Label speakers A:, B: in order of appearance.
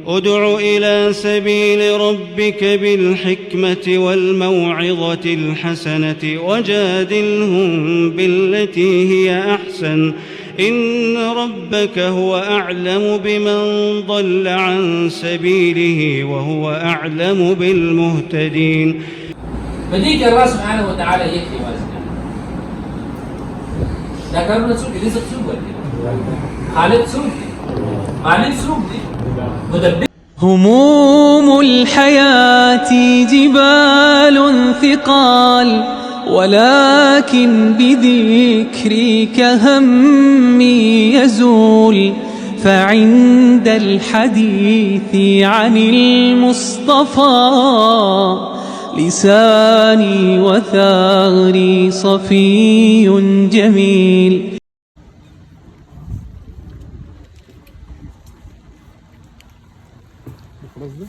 A: ادع إلى سبيل ربك بالحكمة والموعظة الحسنة وجادلهم بالتي هي أحسن إن ربك هو أعلم بمن ضل عن سبيله وهو أعلم بالمهتدين.
B: بديك الله سبحانه وتعالى يكفي واسنا ذكرنا سوق رزق سوق خالد سوق مالك سوق مدبر.
C: هموم الحياة جبال ثقال ولكن بذكرك همي يزول فعند الحديث عن المصطفى لساني وثغري صفي جميل.
D: خلاص ده